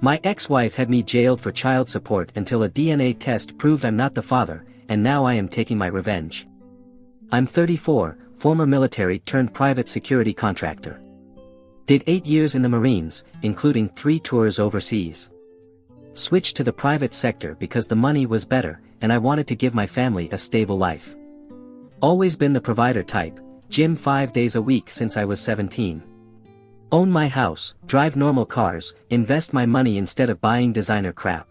My ex-wife had me jailed for child support until a DNA test proved I'm not the father, and now I am taking my revenge. I'm 34, former military turned private security contractor. Did 8 years in the Marines, including 3 tours overseas. Switched to the private sector because the money was better, and I wanted to give my family a stable life. Always been the provider type, gym 5 days a week since I was 17. Own my house, drive normal cars, invest my money instead of buying designer crap.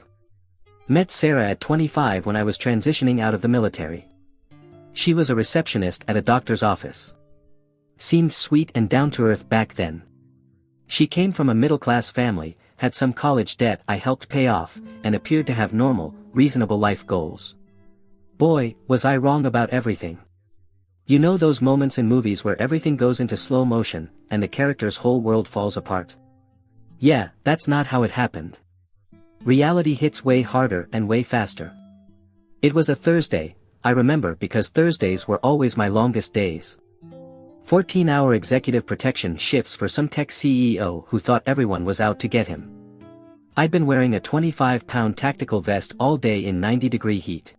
Met Sarah at 25 when I was transitioning out of the military. She was a receptionist at a doctor's office. Seemed sweet and down-to-earth back then. She came from a middle-class family, had some college debt I helped pay off, and appeared to have normal, reasonable life goals. Boy, was I wrong about everything. You know those moments in movies where everything goes into slow motion, and the character's whole world falls apart? Yeah, that's not how it happened. Reality hits way harder and way faster. It was a Thursday, I remember, because Thursdays were always my longest days. 14-hour executive protection shifts for some tech CEO who thought everyone was out to get him. I'd been wearing a 25-pound tactical vest all day in 90-degree heat.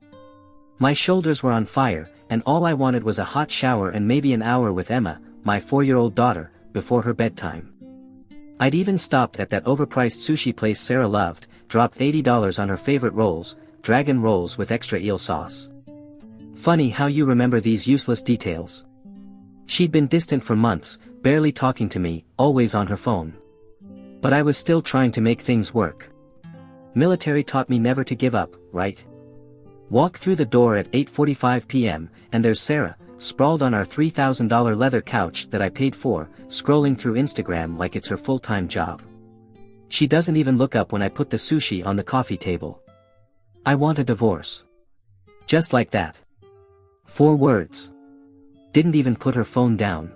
My shoulders were on fire, and all I wanted was a hot shower and maybe an hour with Emma, my 4-year-old daughter, before her bedtime. I'd even stopped at that overpriced sushi place Sarah loved, dropped $80 on her favorite rolls, dragon rolls with extra eel sauce. Funny how you remember these useless details. She'd been distant for months, barely talking to me, always on her phone. But I was still trying to make things work. Military taught me never to give up, right? Walk through the door at 8:45 p.m., and there's Sarah, sprawled on our $3,000 leather couch that I paid for, scrolling through Instagram like it's her full-time job. She doesn't even look up when I put the sushi on the coffee table. I want a divorce. Just like that. 4 words. Didn't even put her phone down.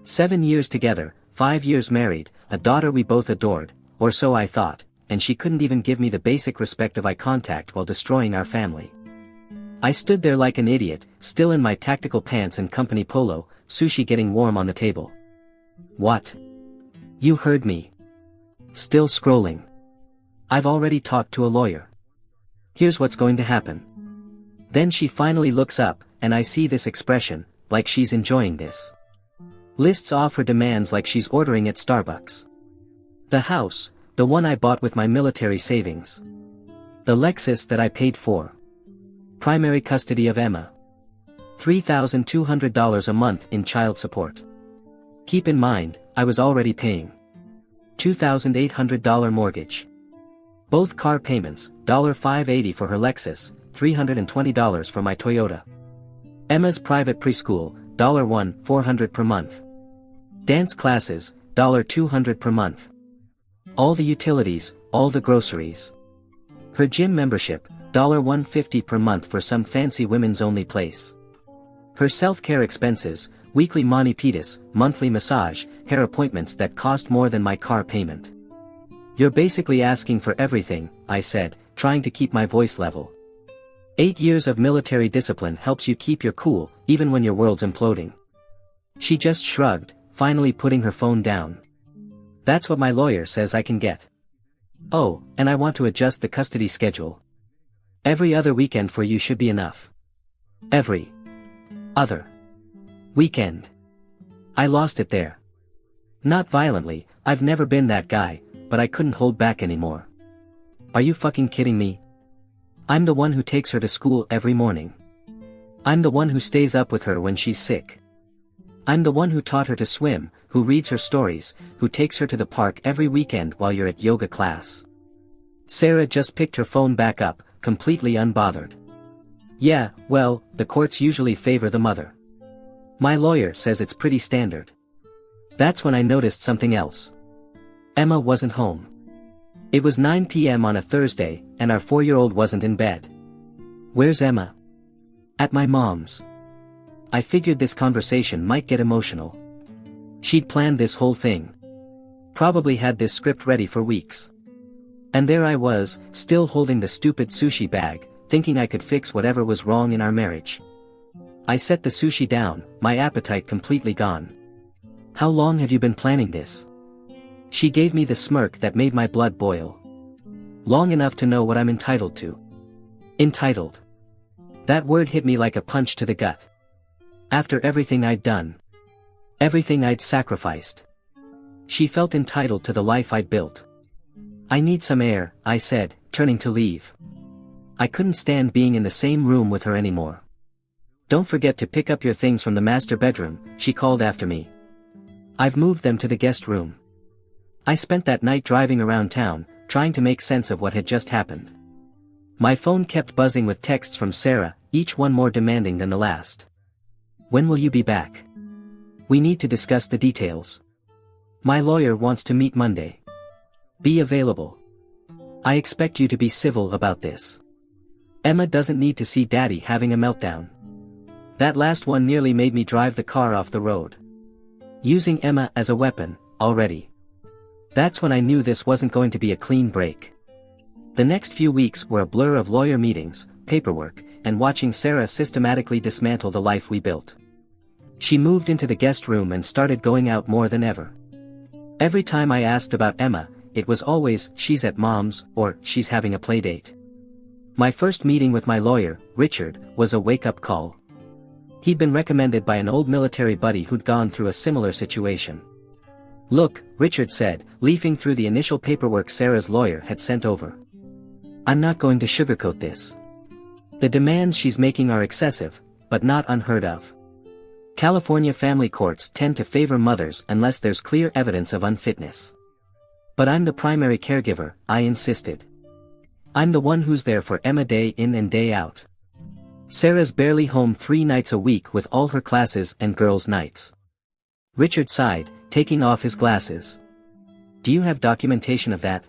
7 years together, 5 years married, a daughter we both adored, or so I thought, and she couldn't even give me the basic respect of eye contact while destroying our family. I stood there like an idiot, still in my tactical pants and company polo, sushi getting warm on the table. What? You heard me. Still scrolling. I've already talked to a lawyer. Here's what's going to happen. Then she finally looks up, and I see this expression, like she's enjoying this. Lists off her demands like she's ordering at Starbucks. The house, the one I bought with my military savings. The Lexus that I paid for. Primary custody of Emma. $3,200 a month in child support. Keep in mind, I was already paying. $2,800 mortgage. Both car payments, $580 for her Lexus, $320 for my Toyota. Emma's private preschool, $400 per month. Dance classes, $200 per month. All the utilities, all the groceries. Her gym membership, $150 per month for some fancy women's-only place. Her self-care expenses, weekly mani pedis, monthly massage, hair appointments that cost more than my car payment. You're basically asking for everything, I said, trying to keep my voice level. 8 years of military discipline helps you keep your cool, even when your world's imploding. She just shrugged, finally putting her phone down. That's what my lawyer says I can get. Oh, and I want to adjust the custody schedule. Every other weekend for you should be enough. Every other weekend. I lost it there. Not violently, I've never been that guy, but I couldn't hold back anymore. Are you fucking kidding me? I'm the one who takes her to school every morning. I'm the one who stays up with her when she's sick. I'm the one who taught her to swim, who reads her stories, who takes her to the park every weekend while you're at yoga class. Sarah just picked her phone back up, completely unbothered. Yeah, well, the courts usually favor the mother. My lawyer says it's pretty standard. That's when I noticed something else. Emma wasn't home. It was 9 p.m. on a Thursday, and our 4-year-old wasn't in bed. Where's Emma? At my mom's. I figured this conversation might get emotional. She'd planned this whole thing. Probably had this script ready for weeks. And there I was, still holding the stupid sushi bag, thinking I could fix whatever was wrong in our marriage. I set the sushi down, my appetite completely gone. How long have you been planning this? She gave me the smirk that made my blood boil. Long enough to know what I'm entitled to. Entitled. That word hit me like a punch to the gut. After everything I'd done. Everything I'd sacrificed. She felt entitled to the life I'd built. I need some air, I said, turning to leave. I couldn't stand being in the same room with her anymore. Don't forget to pick up your things from the master bedroom, she called after me. I've moved them to the guest room. I spent that night driving around town, trying to make sense of what had just happened. My phone kept buzzing with texts from Sarah, each one more demanding than the last. When will you be back? We need to discuss the details. My lawyer wants to meet Monday. Be available. I expect you to be civil about this. Emma doesn't need to see Daddy having a meltdown. That last one nearly made me drive the car off the road. Using Emma as a weapon, already. That's when I knew this wasn't going to be a clean break. The next few weeks were a blur of lawyer meetings, paperwork, and watching Sarah systematically dismantle the life we built. She moved into the guest room and started going out more than ever. Every time I asked about Emma, it was always, she's at mom's, or she's having a play date. My first meeting with my lawyer, Richard, was a wake-up call. He'd been recommended by an old military buddy who'd gone through a similar situation. Look, Richard said, leafing through the initial paperwork Sarah's lawyer had sent over. I'm not going to sugarcoat this. The demands she's making are excessive, but not unheard of. California family courts tend to favor mothers unless there's clear evidence of unfitness. But I'm the primary caregiver, I insisted. I'm the one who's there for Emma day in and day out. Sarah's barely home 3 nights a week with all her classes and girls' nights. Richard sighed, taking off his glasses. Do you have documentation of that?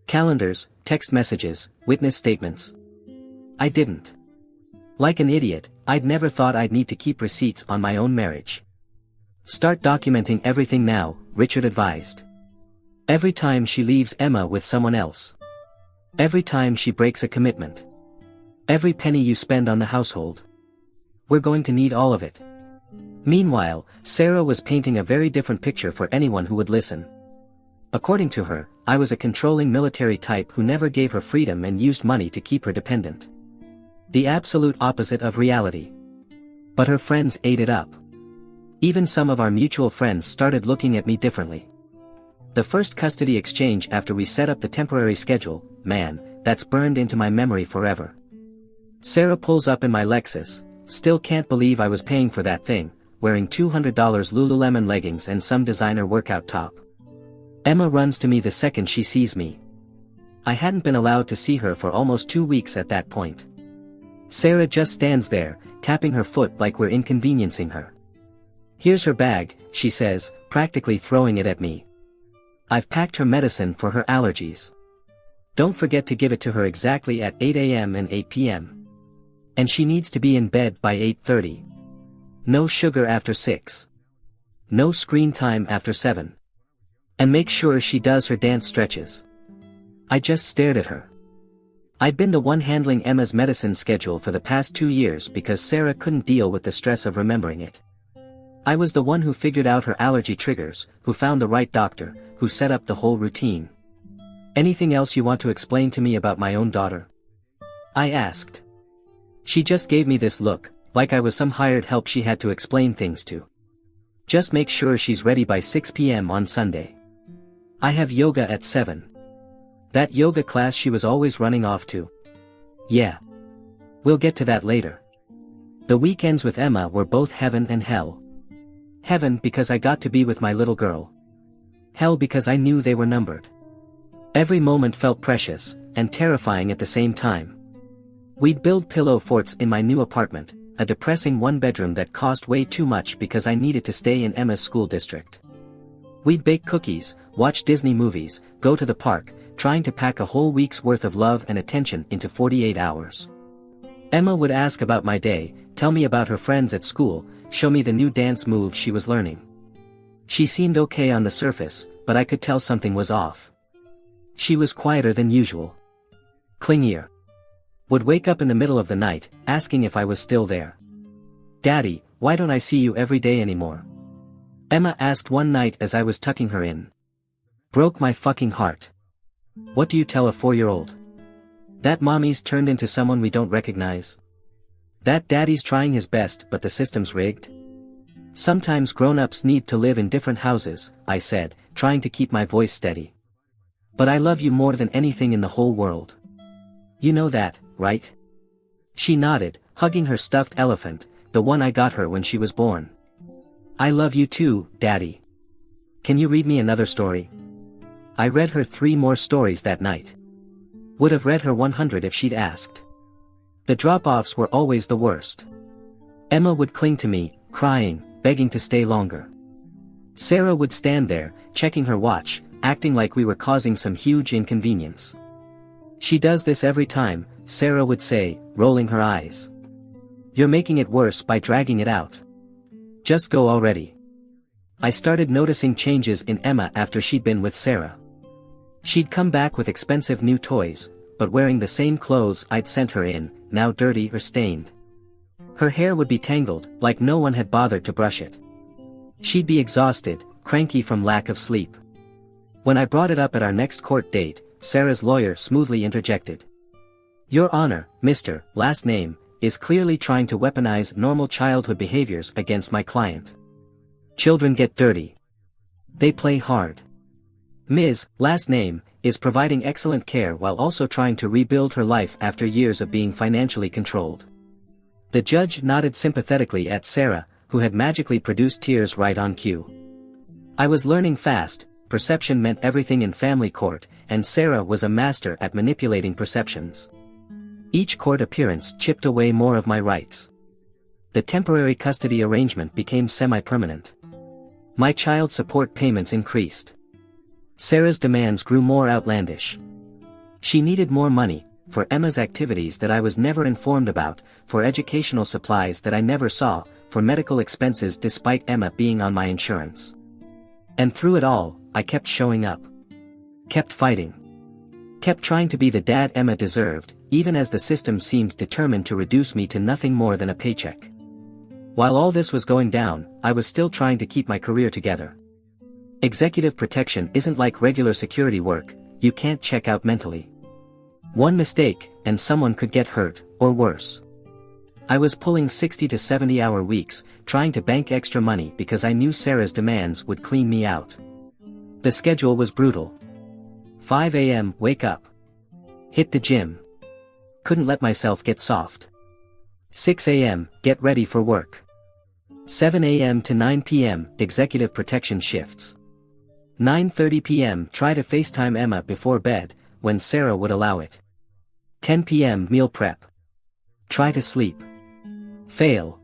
Calendars, text messages, witness statements. I didn't. Like an idiot, I'd never thought I'd need to keep receipts on my own marriage. Start documenting everything now, Richard advised. Every time she leaves Emma with someone else. Every time she breaks a commitment. Every penny you spend on the household. We're going to need all of it. Meanwhile, Sarah was painting a very different picture for anyone who would listen. According to her, I was a controlling military type who never gave her freedom and used money to keep her dependent. The absolute opposite of reality. But her friends ate it up. Even some of our mutual friends started looking at me differently. The first custody exchange after we set up the temporary schedule, man, that's burned into my memory forever. Sarah pulls up in my Lexus, still can't believe I was paying for that thing, wearing $200 Lululemon leggings and some designer workout top. Emma runs to me the second she sees me. I hadn't been allowed to see her for almost 2 weeks at that point. Sarah just stands there, tapping her foot like we're inconveniencing her. Here's her bag, she says, practically throwing it at me. I've packed her medicine for her allergies. Don't forget to give it to her exactly at 8 a.m. and 8 p.m. And she needs to be in bed by 8:30. No sugar after 6. No screen time after 7. And make sure she does her dance stretches. I just stared at her. I'd been the one handling Emma's medicine schedule for the past 2 years because Sarah couldn't deal with the stress of remembering it. I was the one who figured out her allergy triggers, who found the right doctor, who set up the whole routine. Anything else you want to explain to me about my own daughter? I asked. She just gave me this look, like I was some hired help she had to explain things to. Just make sure she's ready by 6 p.m. on Sunday. I have yoga at 7. That yoga class she was always running off to. Yeah. We'll get to that later. The weekends with Emma were both heaven and hell. Heaven because I got to be with my little girl. Hell because I knew they were numbered. Every moment felt precious, and terrifying at the same time. We'd build pillow forts in my new apartment, a depressing 1-bedroom that cost way too much because I needed to stay in Emma's school district. We'd bake cookies, watch Disney movies, go to the park, trying to pack a whole week's worth of love and attention into 48 hours. Emma would ask about my day, tell me about her friends at school, show me the new dance moves she was learning. She seemed okay on the surface, but I could tell something was off. She was quieter than usual. Clingier. Would wake up in the middle of the night, asking if I was still there. Daddy, why don't I see you every day anymore? Emma asked one night as I was tucking her in. Broke my fucking heart. What do you tell a 4-year-old? That mommy's turned into someone we don't recognize? That daddy's trying his best but the system's rigged? Sometimes grown-ups need to live in different houses, I said, trying to keep my voice steady. But I love you more than anything in the whole world. You know that, right? She nodded, hugging her stuffed elephant, the one I got her when she was born. I love you too, Daddy. Can you read me another story? I read her 3 more stories that night. Would have read her 100 if she'd asked. The drop-offs were always the worst. Emma would cling to me, crying, begging to stay longer. Sarah would stand there, checking her watch, acting like we were causing some huge inconvenience. She does this every time, Sarah would say, rolling her eyes. You're making it worse by dragging it out. Just go already. I started noticing changes in Emma after she'd been with Sarah. She'd come back with expensive new toys, but wearing the same clothes I'd sent her in, now dirty or stained. Her hair would be tangled, like no one had bothered to brush it. She'd be exhausted, cranky from lack of sleep. When I brought it up at our next court date, Sarah's lawyer smoothly interjected. Your Honor, Mr. Last name, is clearly trying to weaponize normal childhood behaviors against my client. Children get dirty. They play hard. Ms. Last name, is providing excellent care while also trying to rebuild her life after years of being financially controlled. The judge nodded sympathetically at Sarah, who had magically produced tears right on cue. I was learning fast, perception meant everything in family court, and Sarah was a master at manipulating perceptions. Each court appearance chipped away more of my rights. The temporary custody arrangement became semi-permanent. My child support payments increased. Sarah's demands grew more outlandish. She needed more money, for Emma's activities that I was never informed about, for educational supplies that I never saw, for medical expenses despite Emma being on my insurance. And through it all, I kept showing up. Kept fighting. Kept trying to be the dad Emma deserved, even as the system seemed determined to reduce me to nothing more than a paycheck. While all this was going down, I was still trying to keep my career together. Executive protection isn't like regular security work, you can't check out mentally. One mistake, and someone could get hurt, or worse. I was pulling 60 to 70-hour weeks, trying to bank extra money because I knew Sarah's demands would clean me out. The schedule was brutal. 5 a.m. wake up. Hit the gym. Couldn't let myself get soft. 6 a.m. get ready for work. 7 a.m. to 9 p.m. executive protection shifts. 9:30 p.m. try to FaceTime Emma before bed, when Sarah would allow it. 10 p.m. meal prep. Try to sleep. Fail.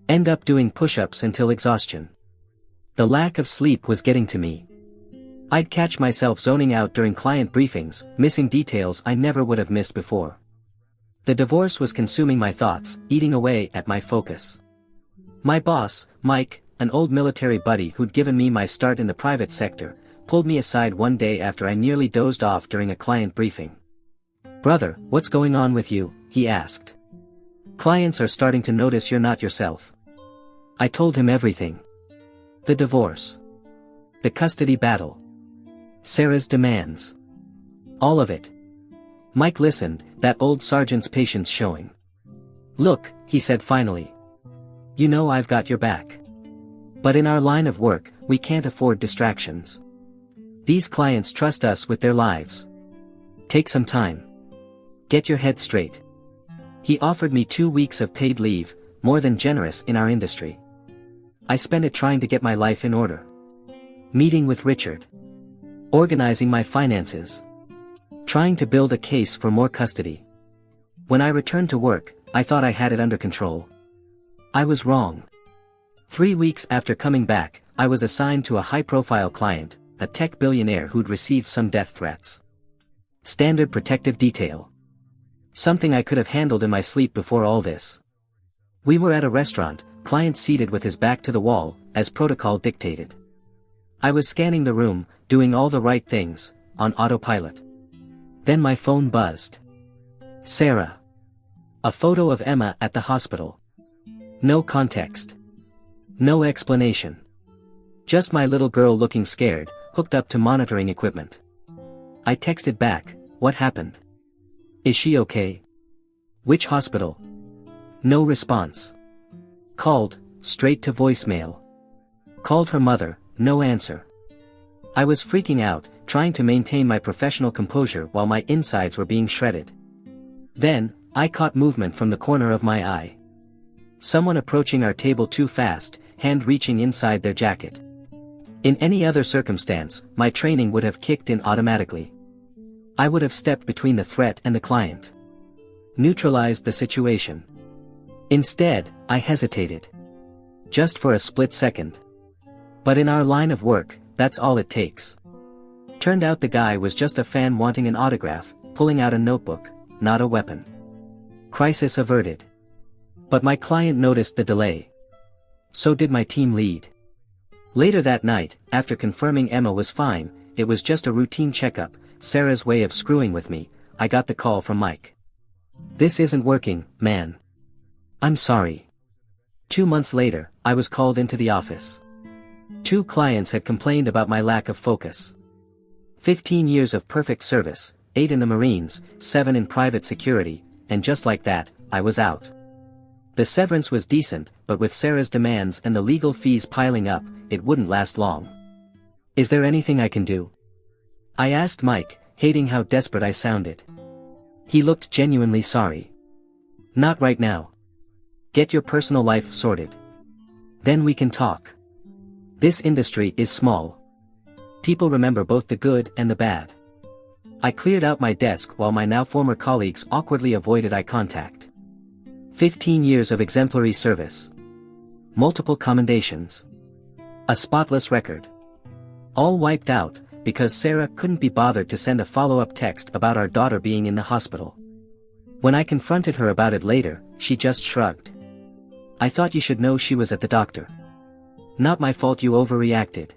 End up doing push-ups until exhaustion. The lack of sleep was getting to me. I'd catch myself zoning out during client briefings, missing details I never would have missed before. The divorce was consuming my thoughts, eating away at my focus. My boss, Mike, an old military buddy who'd given me my start in the private sector, pulled me aside one day after I nearly dozed off during a client briefing. Brother, what's going on with you? He asked. Clients are starting to notice you're not yourself. I told him everything. The divorce. The custody battle. Sarah's demands. All of it. Mike listened, that old sergeant's patience showing. Look, he said finally. You know I've got your back. But in our line of work, we can't afford distractions. These clients trust us with their lives. Take some time. Get your head straight. He offered me 2 weeks of paid leave, more than generous in our industry. I spent it trying to get my life in order. Meeting with Richard. Organizing my finances. Trying to build a case for more custody. When I returned to work, I thought I had it under control. I was wrong. 3 weeks after coming back, I was assigned to a high-profile client, a tech billionaire who'd received some death threats. Standard protective detail. Something I could have handled in my sleep before all this. We were at a restaurant, client seated with his back to the wall, as protocol dictated. I was scanning the room, doing all the right things, on autopilot. Then my phone buzzed. Sarah. A photo of Emma at the hospital. No context. No explanation. Just my little girl looking scared, hooked up to monitoring equipment. I texted back, "What happened? Is she okay? Which hospital?" No response. Called, straight to voicemail. Called her mother, no answer. I was freaking out, trying to maintain my professional composure while my insides were being shredded. Then, I caught movement from the corner of my eye. Someone approaching our table too fast, hand reaching inside their jacket. In any other circumstance, my training would have kicked in automatically. I would have stepped between the threat and the client. Neutralized the situation. Instead, I hesitated. Just for a split second. But in our line of work, that's all it takes. Turned out the guy was just a fan wanting an autograph, pulling out a notebook, not a weapon. Crisis averted. But my client noticed the delay. So did my team lead. Later that night, after confirming Emma was fine, it was just a routine checkup, Sarah's way of screwing with me, I got the call from Mike. "This isn't working, man. I'm sorry." 2 months later, I was called into the office. 2 clients had complained about my lack of focus. 15 years of perfect service, 8 in the Marines, 7 in private security, and just like that, I was out. The severance was decent, but with Sarah's demands and the legal fees piling up, it wouldn't last long. "Is there anything I can do?" I asked Mike, hating how desperate I sounded. He looked genuinely sorry. "Not right now. Get your personal life sorted. Then we can talk. This industry is small. People remember both the good and the bad." I cleared out my desk while my now former colleagues awkwardly avoided eye contact. 15 years of exemplary service. Multiple commendations. A spotless record. All wiped out, because Sarah couldn't be bothered to send a follow-up text about our daughter being in the hospital. When I confronted her about it later, she just shrugged. "I thought you should know she was at the doctor. Not my fault you overreacted."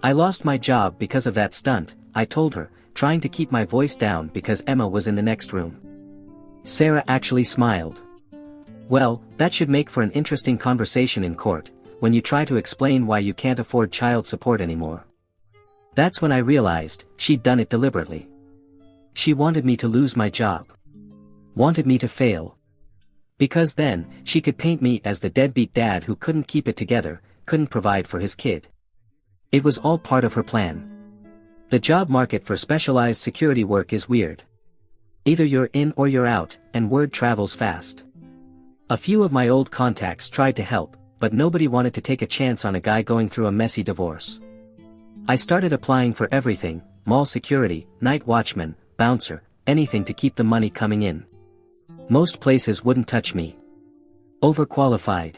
"I lost my job because of that stunt," I told her, trying to keep my voice down because Emma was in the next room. Sarah actually smiled. "Well, that should make for an interesting conversation in court, when you try to explain why you can't afford child support anymore." That's when I realized, she'd done it deliberately. She wanted me to lose my job. Wanted me to fail. Because then, she could paint me as the deadbeat dad who couldn't keep it together, couldn't provide for his kid. It was all part of her plan. The job market for specialized security work is weird. Either you're in or you're out, and word travels fast. A few of my old contacts tried to help, but nobody wanted to take a chance on a guy going through a messy divorce. I started applying for everything, mall security, night watchman, bouncer, anything to keep the money coming in. Most places wouldn't touch me. Overqualified.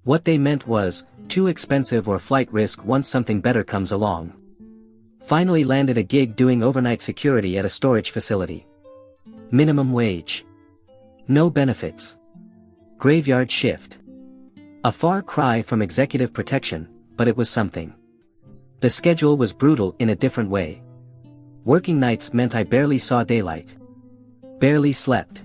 What they meant was, too expensive or flight risk once something better comes along. Finally landed a gig doing overnight security at a storage facility. Minimum wage. No benefits. Graveyard shift. A far cry from executive protection, but it was something. The schedule was brutal in a different way. Working nights meant I barely saw daylight. Barely slept.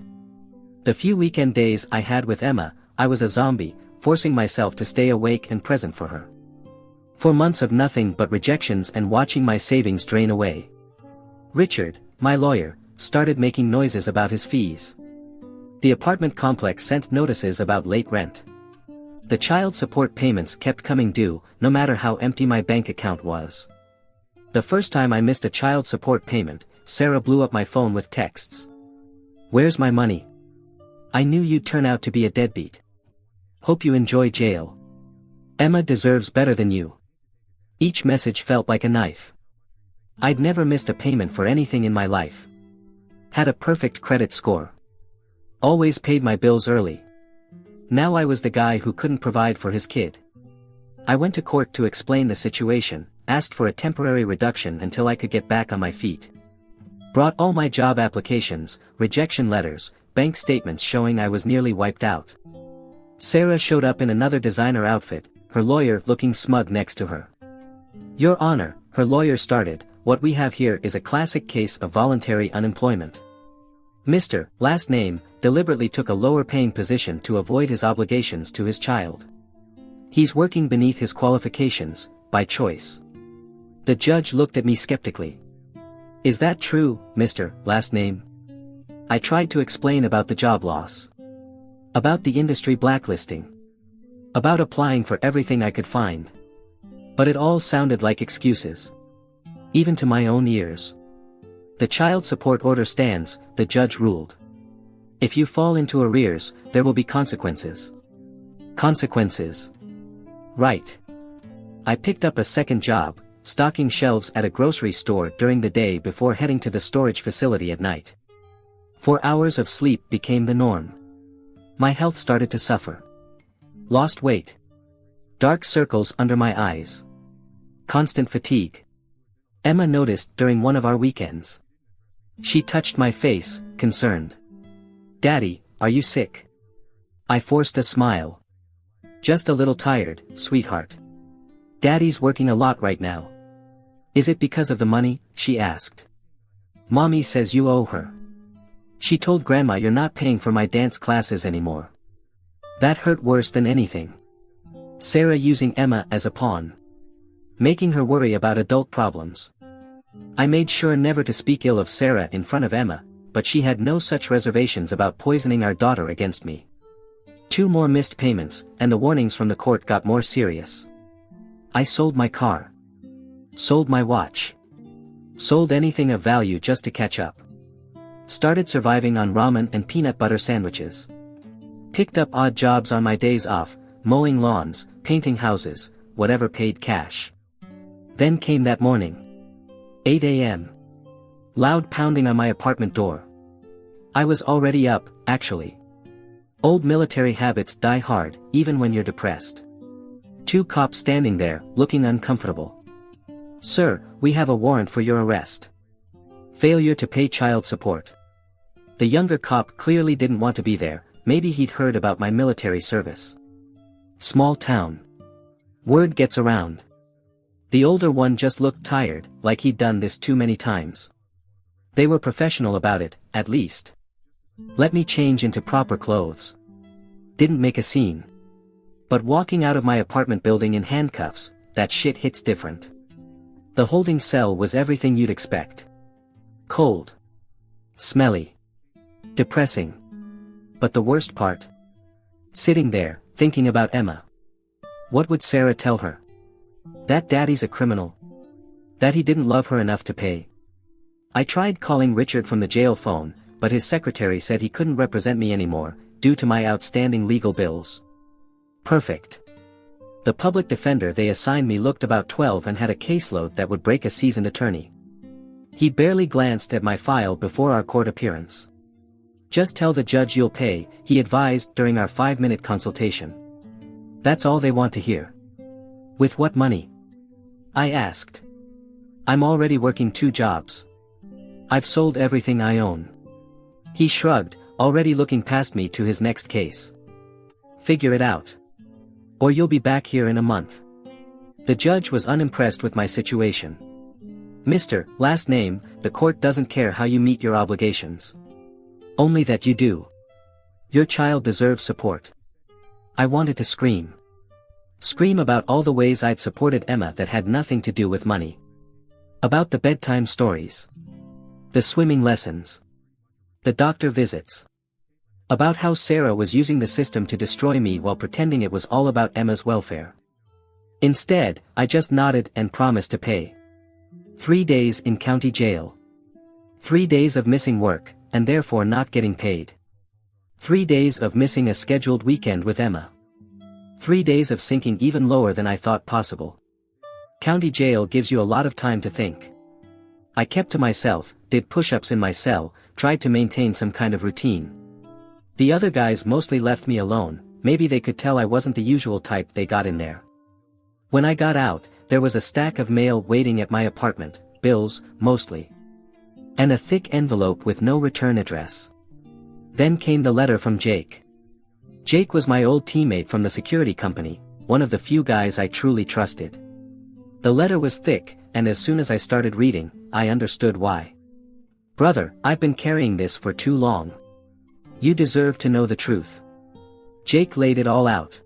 The few weekend days I had with Emma, I was a zombie, forcing myself to stay awake and present for her. 4 months of nothing but rejections and watching my savings drain away. Richard, my lawyer, started making noises about his fees. The apartment complex sent notices about late rent. The child support payments kept coming due, no matter how empty my bank account was. The first time I missed a child support payment, Sarah blew up my phone with texts. "Where's my money? I knew you'd turn out to be a deadbeat. Hope you enjoy jail. Emma deserves better than you." Each message felt like a knife. I'd never missed a payment for anything in my life. Had a perfect credit score. Always paid my bills early. Now I was the guy who couldn't provide for his kid. I went to court to explain the situation, asked for a temporary reduction until I could get back on my feet. Brought all my job applications, rejection letters, bank statements showing I was nearly wiped out. Sarah showed up in another designer outfit, her lawyer looking smug next to her. "Your Honor," her lawyer started, "what we have here is a classic case of voluntary unemployment. Mr. Last name deliberately took a lower-paying position to avoid his obligations to his child. He's working beneath his qualifications, by choice." The judge looked at me skeptically. Is that true, Mr. Last Name? I tried to explain about the job loss. About the industry blacklisting. About applying for everything I could find. But it all sounded like excuses. Even to my own ears. The child support order stands, the judge ruled. If you fall into arrears, there will be consequences. Consequences. Right. I picked up a second job, stocking shelves at a grocery store during the day before heading to the storage facility at night. 4 hours of sleep became the norm. My health started to suffer. Lost weight. Dark circles under my eyes. Constant fatigue. Emma noticed during one of our weekends. She touched my face, concerned. Daddy, are you sick? I forced a smile. Just a little tired, sweetheart. Daddy's working a lot right now. Is it because of the money? She asked. Mommy says you owe her. She told Grandma you're not paying for my dance classes anymore. That hurt worse than anything. Sarah using Emma as a pawn. Making her worry about adult problems. I made sure never to speak ill of Sarah in front of Emma, but she had no such reservations about poisoning our daughter against me. 2 more missed payments, and the warnings from the court got more serious. I sold my car. Sold my watch. Sold anything of value just to catch up. Started surviving on ramen and peanut butter sandwiches. Picked up odd jobs on my days off, mowing lawns, painting houses, whatever paid cash. Then came that morning. 8 a.m. Loud pounding on my apartment door. I was already up, actually. Old military habits die hard, even when you're depressed. 2 cops standing there, looking uncomfortable. Sir, we have a warrant for your arrest. Failure to pay child support. The younger cop clearly didn't want to be there, maybe he'd heard about my military service. Small town. Word gets around. The older one just looked tired, like he'd done this too many times. They were professional about it, at least. Let me change into proper clothes. Didn't make a scene. But walking out of my apartment building in handcuffs, that shit hits different. The holding cell was everything you'd expect. Cold. Smelly. Depressing. But the worst part? Sitting there, thinking about Emma. What would Sarah tell her? That daddy's a criminal. That he didn't love her enough to pay. I tried calling Richard from the jail phone, but his secretary said he couldn't represent me anymore, due to my outstanding legal bills. Perfect. The public defender they assigned me looked about 12 and had a caseload that would break a seasoned attorney. He barely glanced at my file before our court appearance. Just tell the judge you'll pay, he advised during our 5-minute consultation. That's all they want to hear. With what money? I asked. I'm already working 2 jobs. I've sold everything I own. He shrugged, already looking past me to his next case. Figure it out. Or you'll be back here in a month. The judge was unimpressed with my situation. Mr. Last Name, the court doesn't care how you meet your obligations. Only that you do. Your child deserves support. I wanted to scream. Scream about all the ways I'd supported Emma that had nothing to do with money. About the bedtime stories. The swimming lessons. The doctor visits. About how Sarah was using the system to destroy me while pretending it was all about Emma's welfare. Instead, I just nodded and promised to pay. 3 days in county jail. 3 days of missing work, and therefore not getting paid. 3 days of missing a scheduled weekend with Emma. 3 days of sinking even lower than I thought possible. County jail gives you a lot of time to think. I kept to myself, did push-ups in my cell, tried to maintain some kind of routine. The other guys mostly left me alone, maybe they could tell I wasn't the usual type they got in there. When I got out, there was a stack of mail waiting at my apartment, bills, mostly. And a thick envelope with no return address. Then came the letter from Jake. Jake was my old teammate from the security company, one of the few guys I truly trusted. The letter was thick, and as soon as I started reading, I understood why. Brother, I've been carrying this for too long. You deserve to know the truth. Jake laid it all out.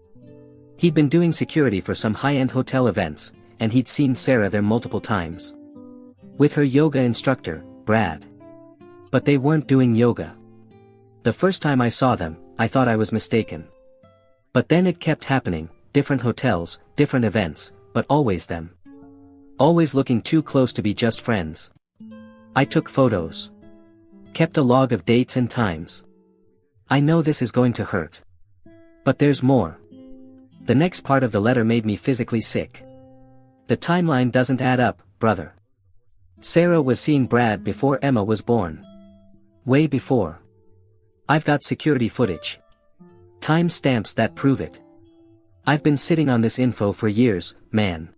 He'd been doing security for some high-end hotel events, and he'd seen Sarah there multiple times. with her yoga instructor, Brad. But they weren't doing yoga. The first time I saw them, I thought I was mistaken. But then it kept happening, different hotels, different events, but always them. Always looking too close to be just friends. I took photos. Kept a log of dates and times. I know this is going to hurt. But there's more. The next part of the letter made me physically sick. The timeline doesn't add up, brother. Sarah was seeing Brad before Emma was born. Way before. I've got security footage. Time stamps that prove it. I've been sitting on this info for years, man.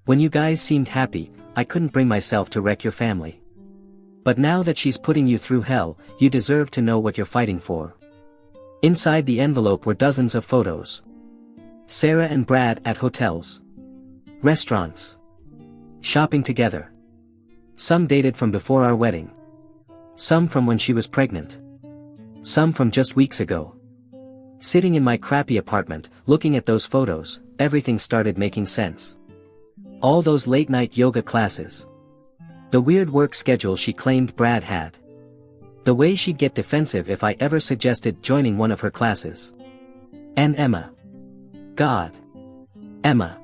When you guys seemed happy, I couldn't bring myself to wreck your family. But now that she's putting you through hell, you deserve to know what you're fighting for. Inside the envelope were dozens of photos. Sarah and Brad at hotels. Restaurants. Shopping together. Some dated from before our wedding. Some from when she was pregnant. Some from just weeks ago. Sitting in my crappy apartment, looking at those photos, everything started making sense. All those late-night yoga classes. The weird work schedule she claimed Brad had. The way she'd get defensive if I ever suggested joining one of her classes. And Emma. God. Emma.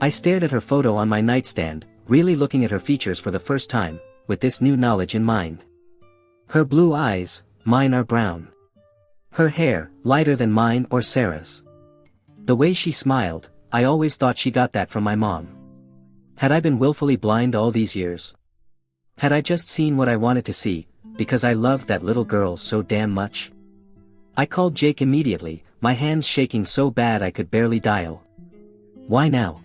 I stared at her photo on my nightstand, really looking at her features for the first time, with this new knowledge in mind. Her blue eyes, mine are brown. Her hair, lighter than mine or Sarah's. The way she smiled, I always thought she got that from my mom. Had I been willfully blind all these years? Had I just seen what I wanted to see, because I loved that little girl so damn much? I called Jake immediately, my hands shaking so bad I could barely dial. Why now?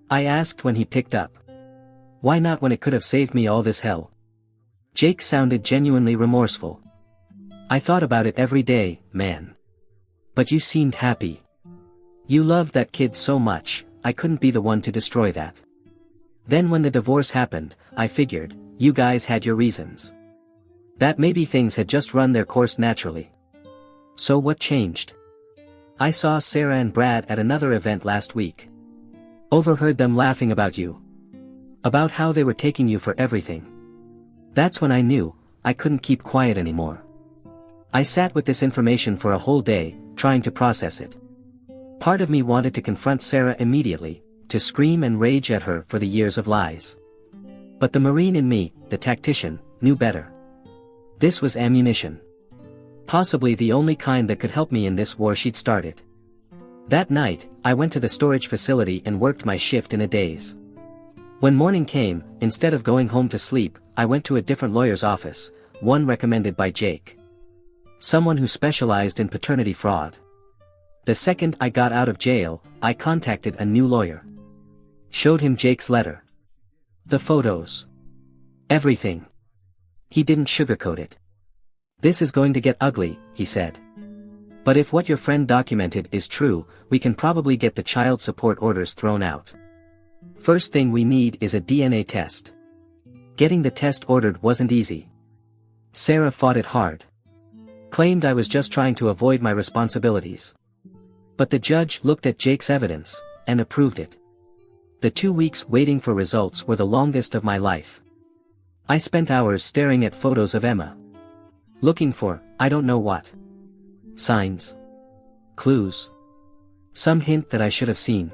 I asked when he picked up. Why not when it could have saved me all this hell? Jake sounded genuinely remorseful. I thought about it every day, man. But you seemed happy. You loved that kid so much, I couldn't be the one to destroy that. Then when the divorce happened, I figured, you guys had your reasons. That maybe things had just run their course naturally. So what changed? I saw Sarah and Brad at another event last week. Overheard them laughing about you. About how they were taking you for everything. That's when I knew, I couldn't keep quiet anymore. I sat with this information for a whole day, trying to process it. Part of me wanted to confront Sarah immediately, to scream and rage at her for the years of lies. But the Marine in me, the tactician, knew better. This was ammunition. Possibly the only kind that could help me in this war she'd started. That night, I went to the storage facility and worked my shift in a daze. When morning came, instead of going home to sleep, I went to a different lawyer's office, one recommended by Jake. Someone who specialized in paternity fraud. The second I got out of jail, I contacted a new lawyer. Showed him Jake's letter. The photos. Everything. He didn't sugarcoat it. This is going to get ugly, he said. But if what your friend documented is true, we can probably get the child support orders thrown out. First thing we need is a DNA test. Getting the test ordered wasn't easy. Sarah fought it hard. Claimed I was just trying to avoid my responsibilities. But the judge looked at Jake's evidence, and approved it. The 2 weeks waiting for results were the longest of my life. I spent hours staring at photos of Emma. Looking for, I don't know what. Signs. Clues. Some hint that I should have seen.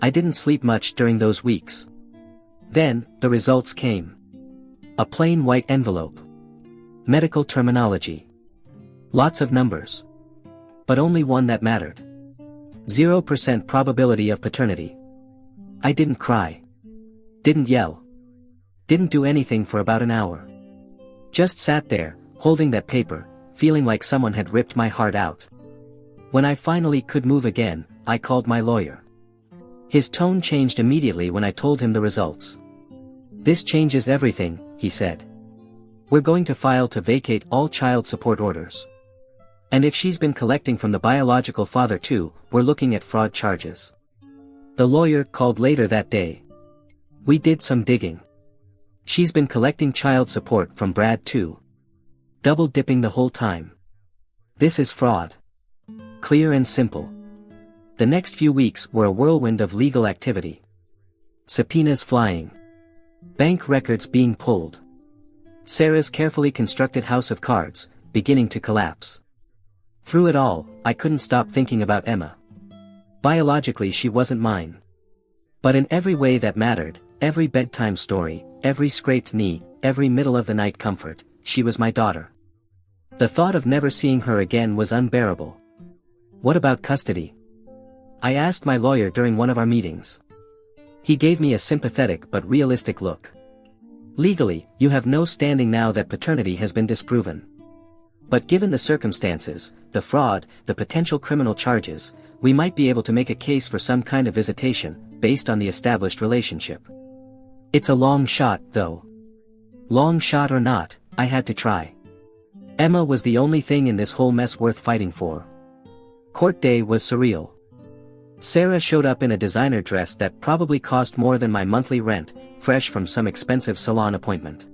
I didn't sleep much during those weeks. Then, the results came. A plain white envelope. Medical terminology. Lots of numbers. But only one that mattered. 0% probability of paternity. I didn't cry. Didn't yell. Didn't do anything for about an hour. Just sat there, holding that paper, feeling like someone had ripped my heart out. When I finally could move again, I called my lawyer. His tone changed immediately when I told him the results. This changes everything, he said. We're going to file to vacate all child support orders. And if she's been collecting from the biological father too, we're looking at fraud charges. The lawyer called later that day. We did some digging. She's been collecting child support from Brad too. Double dipping the whole time. This is fraud. Clear and simple. The next few weeks were a whirlwind of legal activity. Subpoenas flying. Bank records being pulled. Sarah's carefully constructed house of cards, beginning to collapse. Through it all, I couldn't stop thinking about Emma. Biologically she wasn't mine. But in every way that mattered, every bedtime story, every scraped knee, every middle-of-the-night comfort, she was my daughter. The thought of never seeing her again was unbearable. What about custody? I asked my lawyer during one of our meetings. He gave me a sympathetic but realistic look. Legally, you have no standing now that paternity has been disproven. But given the circumstances, the fraud, the potential criminal charges, we might be able to make a case for some kind of visitation, based on the established relationship. It's a long shot, though. Long shot or not, I had to try. Emma was the only thing in this whole mess worth fighting for. Court day was surreal. Sarah showed up in a designer dress that probably cost more than my monthly rent, fresh from some expensive salon appointment.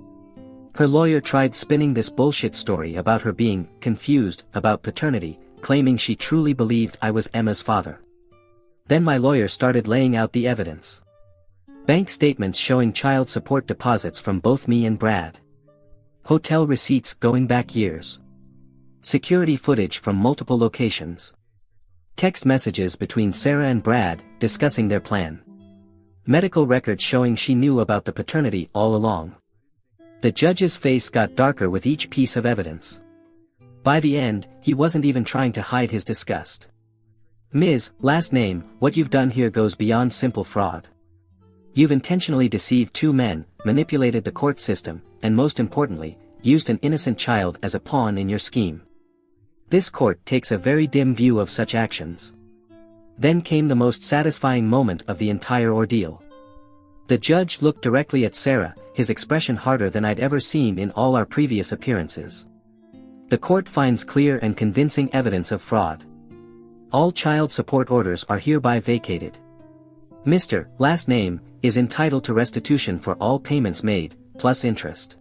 Her lawyer tried spinning this bullshit story about her being confused about paternity, claiming she truly believed I was Emma's father. Then my lawyer started laying out the evidence. Bank statements showing child support deposits from both me and Brad. Hotel receipts going back years. Security footage from multiple locations. Text messages between Sarah and Brad, discussing their plan. Medical records showing she knew about the paternity all along. The judge's face got darker with each piece of evidence. By the end, he wasn't even trying to hide his disgust. Ms., last name, what you've done here goes beyond simple fraud. You've intentionally deceived two men, manipulated the court system, and most importantly, used an innocent child as a pawn in your scheme. This court takes a very dim view of such actions. Then came the most satisfying moment of the entire ordeal. The judge looked directly at Sarah, his expression harder than I'd ever seen in all our previous appearances. The court finds clear and convincing evidence of fraud. All child support orders are hereby vacated. Mr. Last name is entitled to restitution for all payments made, plus interest.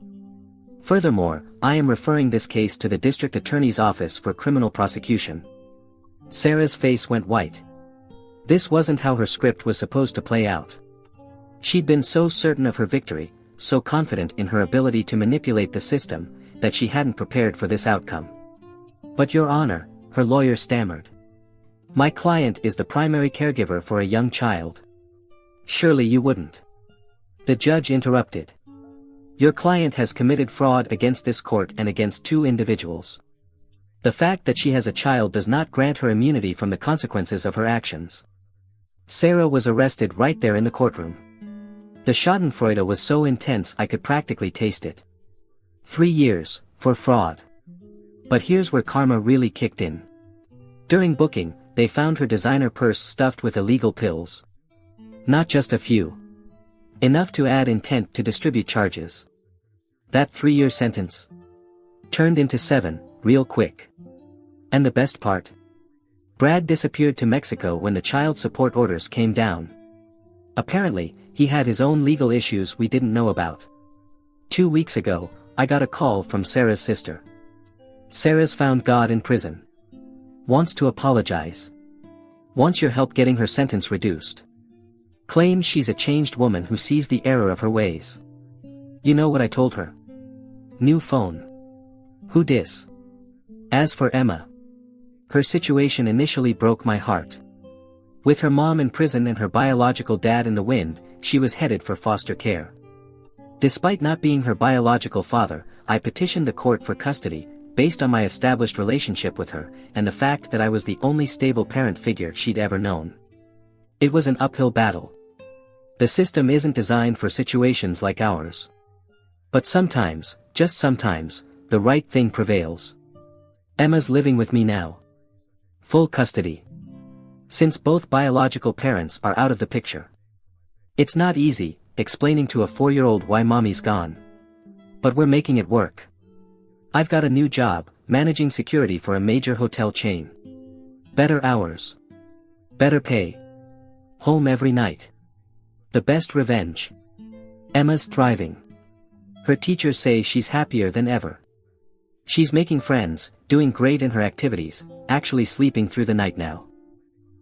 Furthermore, I am referring this case to the District Attorney's Office for criminal prosecution. Sarah's face went white. This wasn't how her script was supposed to play out. She'd been so certain of her victory, so confident in her ability to manipulate the system, that she hadn't prepared for this outcome. But Your Honor, her lawyer stammered. My client is the primary caregiver for a young child. Surely you wouldn't. The judge interrupted. Your client has committed fraud against this court and against two individuals. The fact that she has a child does not grant her immunity from the consequences of her actions. Sarah was arrested right there in the courtroom. The schadenfreude was so intense I could practically taste it. 3 years, for fraud. But here's where karma really kicked in. During booking, they found her designer purse stuffed with illegal pills. Not just a few. Enough to add intent to distribute charges. That 3-year sentence turned into 7, real quick. And the best part? Brad disappeared to Mexico when the child support orders came down. Apparently, he had his own legal issues we didn't know about. 2 weeks ago, I got a call from Sarah's sister. Sarah's found God in prison. Wants to apologize. Wants your help getting her sentence reduced. Claims she's a changed woman who sees the error of her ways. You know what I told her? New phone. Who dis? As for Emma. Her situation initially broke my heart. With her mom in prison and her biological dad in the wind, she was headed for foster care. Despite not being her biological father, I petitioned the court for custody, based on my established relationship with her, and the fact that I was the only stable parent figure she'd ever known. It was an uphill battle. The system isn't designed for situations like ours. But sometimes, just sometimes, the right thing prevails. Emma's living with me now. Full custody. Since both biological parents are out of the picture. It's not easy, explaining to a 4-year-old why mommy's gone. But we're making it work. I've got a new job, managing security for a major hotel chain. Better hours. Better pay. Home every night. The best revenge. Emma's thriving. Her teachers say she's happier than ever. She's making friends, doing great in her activities, actually sleeping through the night now.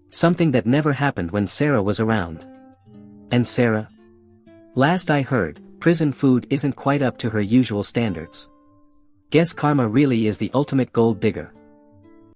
Something that never happened when Sarah was around. And Sarah? Last I heard, prison food isn't quite up to her usual standards. Guess karma really is the ultimate gold digger.